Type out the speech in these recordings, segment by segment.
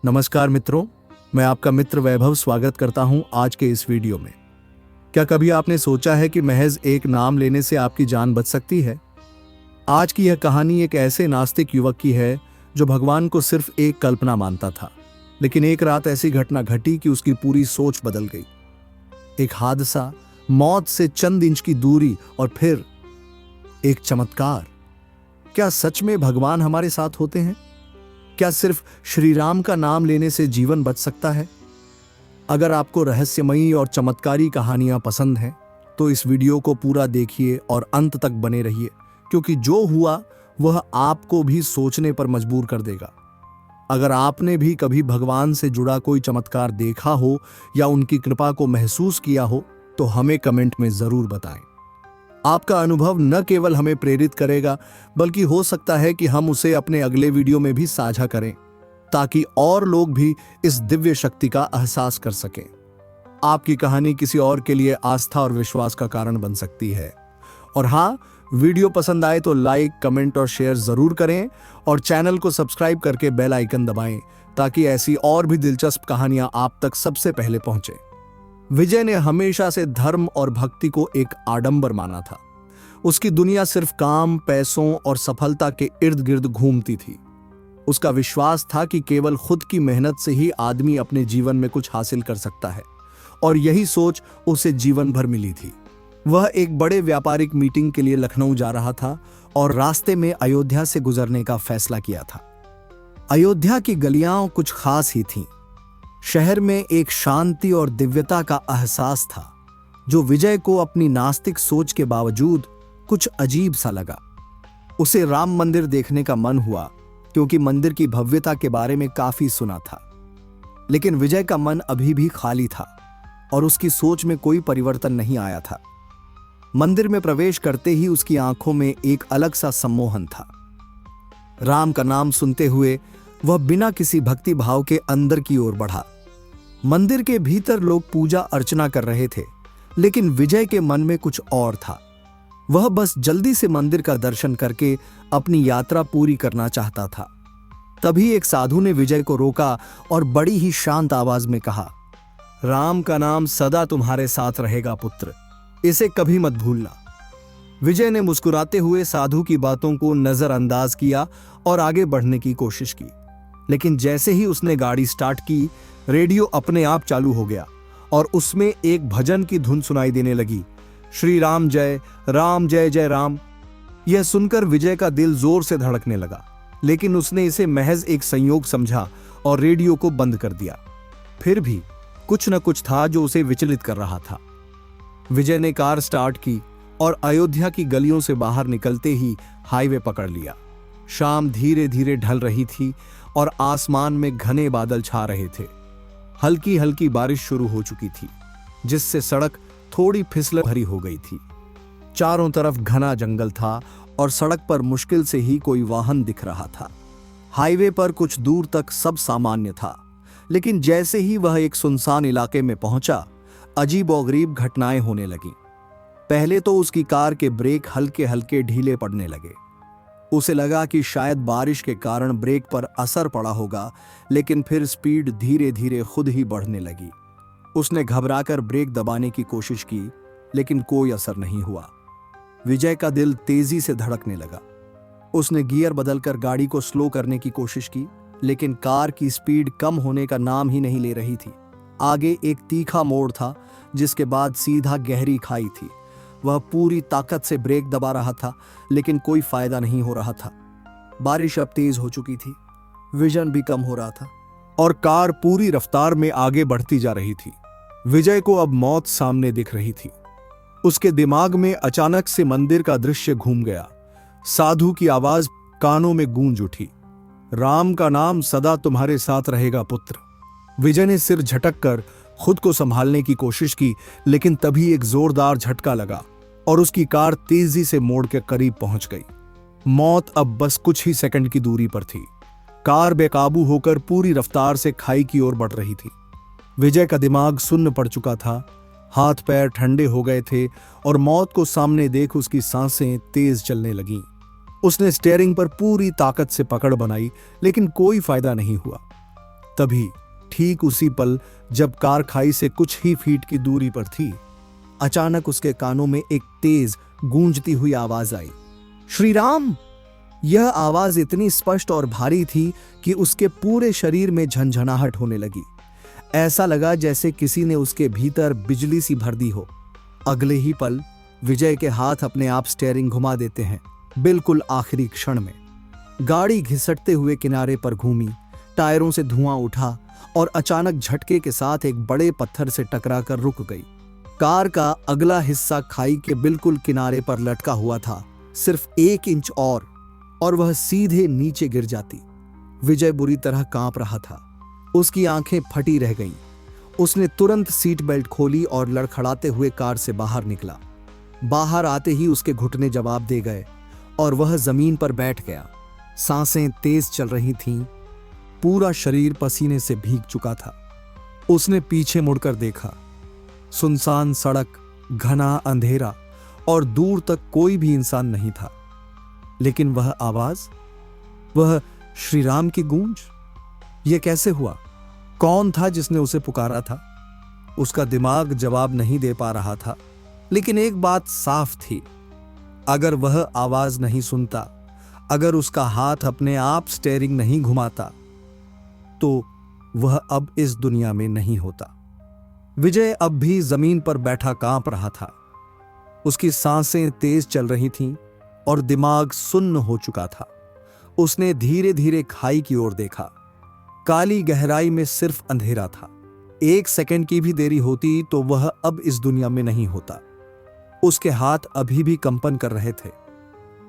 नमस्कार मित्रों, मैं आपका मित्र वैभव स्वागत करता हूं आज के इस वीडियो में। क्या कभी आपने सोचा है कि महज एक नाम लेने से आपकी जान बच सकती है? आज की यह कहानी एक ऐसे नास्तिक युवक की है जो भगवान को सिर्फ एक कल्पना मानता था, लेकिन एक रात ऐसी घटना घटी कि उसकी पूरी सोच बदल गई। एक हादसा, मौत से चंद इंच की दूरी और फिर एक चमत्कार। क्या सच में भगवान हमारे साथ होते हैं? क्या सिर्फ श्री राम का नाम लेने से जीवन बच सकता है? अगर आपको रहस्यमयी और चमत्कारी कहानियां पसंद हैं, तो इस वीडियो को पूरा देखिए और अंत तक बने रहिए, क्योंकि जो हुआ वह आपको भी सोचने पर मजबूर कर देगा। अगर आपने भी कभी भगवान से जुड़ा कोई चमत्कार देखा हो या उनकी कृपा को महसूस किया हो, तो हमें कमेंट में जरूर बताएं। आपका अनुभव न केवल हमें प्रेरित करेगा, बल्कि हो सकता है कि हम उसे अपने अगले वीडियो में भी साझा करें, ताकि और लोग भी इस दिव्य शक्ति का एहसास कर सकें। आपकी कहानी किसी और के लिए आस्था और विश्वास का कारण बन सकती है। और हाँ, वीडियो पसंद आए तो लाइक, कमेंट और शेयर जरूर करें और चैनल को सब्सक्राइब करके बेल आइकन दबाएं, ताकि ऐसी और भी दिलचस्प कहानियां आप तक सबसे पहले पहुंचे। विजय ने हमेशा से धर्म और भक्ति को एक आडंबर माना था। उसकी दुनिया सिर्फ काम, पैसों और सफलता के इर्द गिर्द घूमती थी। उसका विश्वास था कि केवल खुद की मेहनत से ही आदमी अपने जीवन में कुछ हासिल कर सकता है, और यही सोच उसे जीवन भर मिली थी। वह एक बड़े व्यापारिक मीटिंग के लिए लखनऊ जा रहा था और रास्ते में अयोध्या से गुजरने का फैसला किया था। अयोध्या की गलियां कुछ खास ही थीं। शहर में एक शांति और दिव्यता का एहसास था, जो विजय को अपनी नास्तिक सोच के बावजूद कुछ अजीब सा लगा। उसे राम मंदिर देखने का मन हुआ, क्योंकि मंदिर की भव्यता के बारे में काफी सुना था। लेकिन विजय का मन अभी भी खाली था और उसकी सोच में कोई परिवर्तन नहीं आया था। मंदिर में प्रवेश करते ही उसकी आंखों में एक अलग सा सम्मोहन था। राम का नाम सुनते हुए वह बिना किसी भक्ति भाव के अंदर की ओर बढ़ा। मंदिर के भीतर लोग पूजा अर्चना कर रहे थे, लेकिन विजय के मन में कुछ और था। वह बस जल्दी से मंदिर का दर्शन करके अपनी यात्रा पूरी करना चाहता था। तभी एक साधु ने विजय को रोका और बड़ी ही शांत आवाज में कहा, राम का नाम सदा तुम्हारे साथ रहेगा पुत्र, इसे कभी मत भूलना। विजय ने मुस्कुराते हुए साधु की बातों को नजरअंदाज किया और आगे बढ़ने की कोशिश की। लेकिन जैसे ही उसने गाड़ी स्टार्ट की, रेडियो अपने आप चालू हो गया और उसमें एक भजन की धुन सुनाई देने लगी, श्री राम जय जय राम। यह सुनकर विजय का दिल जोर से धड़कने लगा, लेकिन उसने इसे महज एक संयोग समझा और रेडियो को बंद कर दिया। फिर भी कुछ न कुछ था जो उसे विचलित कर रहा था। विजय ने कार स्टार्ट की और अयोध्या की गलियों से बाहर निकलते ही हाईवे पकड़ लिया। शाम धीरे धीरे ढल रही थी और आसमान में घने बादल छा रहे थे। हल्की हल्की बारिश शुरू हो चुकी थी, जिससे सड़क थोड़ी फिसल भरी हो गई थी। चारों तरफ घना जंगल था और सड़क पर मुश्किल से ही कोई वाहन दिख रहा था। हाईवे पर कुछ दूर तक सब सामान्य था, लेकिन जैसे ही वह एक सुनसान इलाके में पहुंचा, अजीबोगरीब घटनाएं होने लगीं। पहले तो उसकी कार के ब्रेक हल्के हल्के ढीले पड़ने लगे। उसे लगा कि शायद बारिश के कारण ब्रेक पर असर पड़ा होगा, लेकिन फिर स्पीड धीरे धीरे खुद ही बढ़ने लगी। उसने घबराकर ब्रेक दबाने की कोशिश की, लेकिन कोई असर नहीं हुआ। विजय का दिल तेजी से धड़कने लगा। उसने गियर बदलकर गाड़ी को स्लो करने की कोशिश की, लेकिन कार की स्पीड कम होने का नाम ही नहीं ले रही थी। आगे एक तीखा मोड़ था, जिसके बाद सीधा गहरी खाई थी। वह पूरी ताकत से ब्रेक दबा रहा था, लेकिन कोई फायदा नहीं हो रहा था। बारिश अब तेज हो चुकी थी, विजन भी कम हो रहा था और कार पूरी रफ्तार में आगे बढ़ती जा रही थी। विजय को अब मौत सामने दिख रही थी। उसके दिमाग में अचानक से मंदिर का दृश्य घूम गया। साधु की आवाज कानों में गूंज उठी, राम का नाम सदा तुम्हारे साथ रहेगा पुत्र। विजय ने सिर झटक कर खुद को संभालने की कोशिश की, लेकिन तभी एक जोरदार झटका लगा और उसकी कार तेजी से मोड़ के करीब पहुंच गई। मौत अब बस कुछ ही सेकंड की दूरी पर थी। कार बेकाबू होकर पूरी रफ्तार से खाई की ओर बढ़ रही थी। विजय का दिमाग सुन्न पड़ चुका था, हाथ पैर ठंडे हो गए थे और मौत को सामने देख उसकी सांसें तेज चलने लगीं। उसने स्टीयरिंग पर पूरी ताकत से पकड़ बनाई, लेकिन कोई फायदा नहीं हुआ। तभी ठीक उसी पल जब कार खाई से कुछ ही फीट की दूरी पर थी, अचानक उसके कानों में एक तेज गूंजती हुई आवाज आई, श्री राम। यह आवाज इतनी स्पष्ट और भारी थी कि उसके पूरे शरीर में झंझनाहट होने लगी। ऐसा लगा जैसे किसी ने उसके भीतर बिजली सी भर दी हो। अगले ही पल विजय के हाथ अपने आप स्टीयरिंग घुमा देते हैं। बिल्कुल आखिरी क्षण में गाड़ी घिसटते हुए किनारे पर घूमी, टायरों से धुआं उठा और अचानक झटके के साथ एक बड़े पत्थर से टकराकर रुक गई। कार का अगला हिस्सा खाई के बिल्कुल किनारे पर लटका हुआ था। सिर्फ 1 इंच और वह सीधे नीचे गिर जाती। विजय बुरी तरह कांप रहा था। उसकी आंखें फटी रह गईं। उसने तुरंत सीट बेल्ट खोली और लड़खड़ाते हुए कार से बाहर निकला। बाहर आते ही उसके घुटने जवाब दे गए और वह जमीन पर बैठ गया। सांसें तेज चल रही थीं। पूरा शरीर पसीने से भीग चुका था। उसने पीछे मुड़कर देखा। सुनसान सड़क, घना अंधेरा और दूर तक कोई भी इंसान नहीं था। लेकिन वह आवाज, वह श्री राम की गूंज, यह कैसे हुआ? कौन था जिसने उसे पुकारा था? उसका दिमाग जवाब नहीं दे पा रहा था। लेकिन एक बात साफ थी, अगर वह आवाज नहीं सुनता, अगर उसका हाथ अपने आप स्टीयरिंग नहीं घुमाता, तो वह अब इस दुनिया में नहीं होता। विजय अब भी जमीन पर बैठा कांप रहा था। उसकी सांसें तेज चल रही थीं और दिमाग सुन्न हो चुका था। उसने धीरे धीरे खाई की ओर देखा। काली गहराई में सिर्फ अंधेरा था। 1 सेकंड की भी देरी होती तो वह अब इस दुनिया में नहीं होता। उसके हाथ अभी भी कंपन कर रहे थे।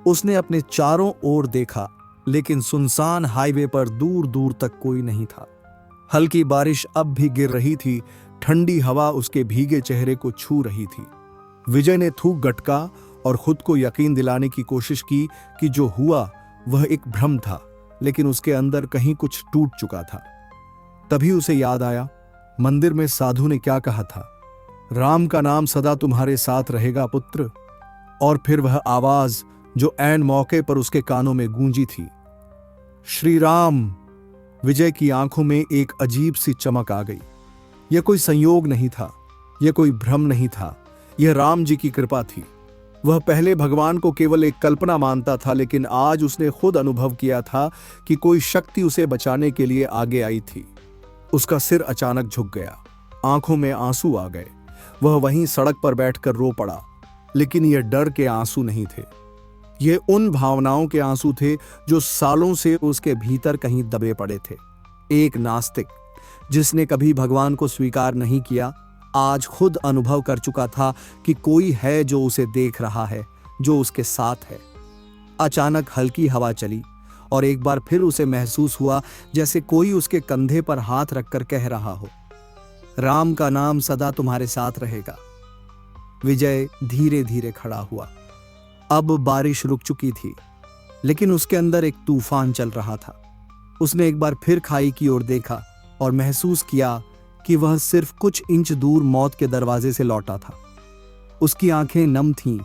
उसने अपने चारों ओर देखा, लेकिन सुनसान हाईवे पर दूर दूर तक कोई नहीं था। हल्की बारिश अब भी गिर रही थी। ठंडी हवा उसके भीगे चेहरे को छू रही थी। विजय ने थूक गटका और खुद को यकीन दिलाने की कोशिश की कि जो हुआ वह एक भ्रम था, लेकिन उसके अंदर कहीं कुछ टूट चुका था। तभी उसे याद आया, मंदिर में साधु ने क्या कहा था, राम का नाम सदा तुम्हारे साथ रहेगा पुत्र। और फिर वह आवाज जो ऐन मौके पर उसके कानों में गूंजी थी, श्री राम। विजय की आंखों में एक अजीब सी चमक आ गई। यह कोई संयोग नहीं था, यह कोई भ्रम नहीं था, यह राम जी की कृपा थी। वह पहले भगवान को केवल एक कल्पना मानता था, लेकिन आज उसने खुद अनुभव किया था कि कोई शक्ति उसे बचाने के लिए आगे आई थी। उसका सिर अचानक झुक गया, आंखों में आंसू आ गए। वह वहीं सड़क पर बैठकर रो पड़ा, लेकिन यह डर के आंसू नहीं थे। ये उन भावनाओं के आंसू थे जो सालों से उसके भीतर कहीं दबे पड़े थे। एक नास्तिक जिसने कभी भगवान को स्वीकार नहीं किया, आज खुद अनुभव कर चुका था कि कोई है जो उसे देख रहा है, जो उसके साथ है। अचानक हल्की हवा चली और एक बार फिर उसे महसूस हुआ जैसे कोई उसके कंधे पर हाथ रखकर कह रहा हो, राम का नाम सदा तुम्हारे साथ रहेगा। विजय धीरे धीरे खड़ा हुआ। अब बारिश रुक चुकी थी, लेकिन उसके अंदर एक तूफान चल रहा था। उसने एक बार फिर खाई की ओर देखा और महसूस किया कि वह सिर्फ कुछ इंच दूर मौत के दरवाजे से लौटा था। उसकी आंखें नम थीं,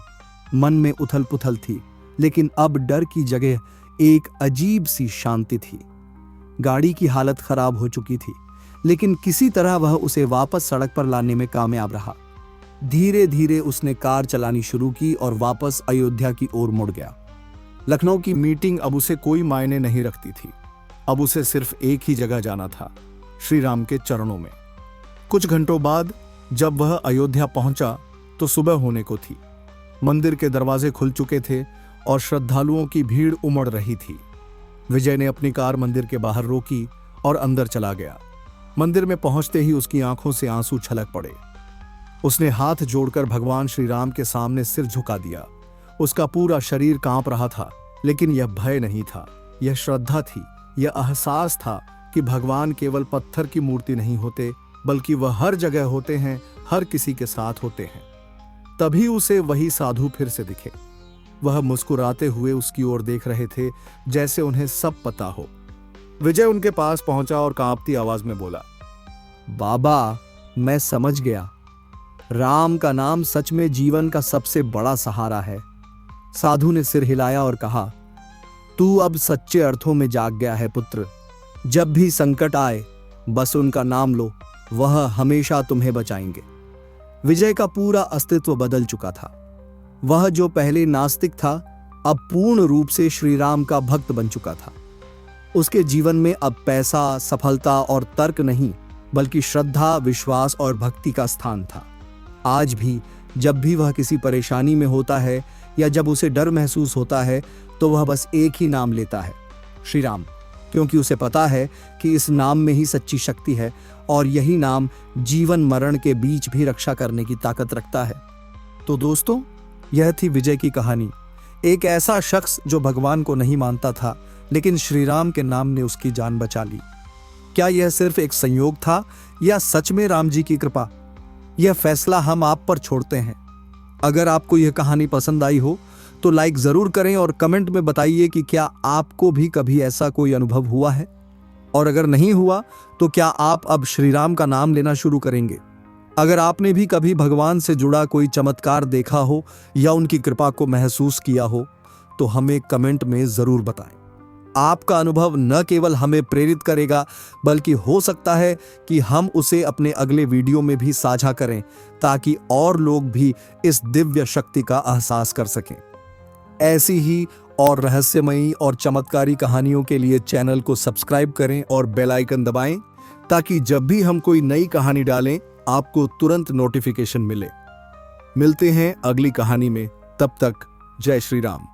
मन में उथल पुथल थी, लेकिन अब डर की जगह एक अजीब सी शांति थी। गाड़ी की हालत खराब हो चुकी थी, लेकिन किसी तरह वह उसे वापस सड़क पर लाने में कामयाब रहा। धीरे धीरे उसने कार चलानी शुरू की और वापस अयोध्या की ओर मुड़ गया। लखनऊ की मीटिंग अब उसे कोई मायने नहीं रखती थी। अब उसे सिर्फ एक ही जगह जाना था, श्री राम के चरणों में। कुछ घंटों बाद जब वह अयोध्या पहुंचा तो सुबह होने को थी। मंदिर के दरवाजे खुल चुके थे और श्रद्धालुओं की भीड़ उमड़ रही थी। विजय ने अपनी कार मंदिर के बाहर रोकी और अंदर चला गया। मंदिर में पहुंचते ही उसकी आंखों से आंसू छलक पड़े। उसने हाथ जोड़कर भगवान श्री राम के सामने सिर झुका दिया। उसका पूरा शरीर कांप रहा था, लेकिन यह भय नहीं था, यह श्रद्धा थी। यह एहसास था कि भगवान केवल पत्थर की मूर्ति नहीं होते, बल्कि वह हर जगह होते हैं, हर किसी के साथ होते हैं। तभी उसे वही साधु फिर से दिखे। वह मुस्कुराते हुए उसकी ओर देख रहे थे, जैसे उन्हें सब पता हो। विजय उनके पास पहुंचा और कांपती आवाज में बोला, बाबा, मैं समझ गया। राम का नाम सच में जीवन का सबसे बड़ा सहारा है। साधु ने सिर हिलाया और कहा, तू अब सच्चे अर्थों में जाग गया है पुत्र। जब भी संकट आए, बस उनका नाम लो, वह हमेशा तुम्हें बचाएंगे। विजय का पूरा अस्तित्व बदल चुका था। वह जो पहले नास्तिक था, अब पूर्ण रूप से श्री राम का भक्त बन चुका था। उसके जीवन में अब पैसा, सफलता और तर्क नहीं, बल्कि श्रद्धा, विश्वास और भक्ति का स्थान था। आज भी जब भी वह किसी परेशानी में होता है या जब उसे डर महसूस होता है, तो वह बस एक ही नाम लेता है, श्री राम, क्योंकि उसे पता है कि इस नाम में ही सच्ची शक्ति है और यही नाम जीवन मरण के बीच भी रक्षा करने की ताकत रखता है। तो दोस्तों, यह थी विजय की कहानी। एक ऐसा शख्स जो भगवान को नहीं मानता था, लेकिन श्री राम के नाम ने उसकी जान बचा ली। क्या यह सिर्फ एक संयोग था या सच में राम जी की कृपा? यह फैसला हम आप पर छोड़ते हैं। अगर आपको यह कहानी पसंद आई हो तो लाइक जरूर करें और कमेंट में बताइए कि क्या आपको भी कभी ऐसा कोई अनुभव हुआ है, और अगर नहीं हुआ तो क्या आप अब श्री राम का नाम लेना शुरू करेंगे? अगर आपने भी कभी भगवान से जुड़ा कोई चमत्कार देखा हो या उनकी कृपा को महसूस किया हो तो हमें कमेंट में जरूर बताएं। आपका अनुभव न केवल हमें प्रेरित करेगा, बल्कि हो सकता है कि हम उसे अपने अगले वीडियो में भी साझा करें, ताकि और लोग भी इस दिव्य शक्ति का एहसास कर सकें। ऐसी ही और रहस्यमयी और चमत्कारी कहानियों के लिए चैनल को सब्सक्राइब करें और बेल आइकन दबाएं, ताकि जब भी हम कोई नई कहानी डालें आपको तुरंत नोटिफिकेशन मिले। मिलते हैं अगली कहानी में, तब तक जय श्री राम।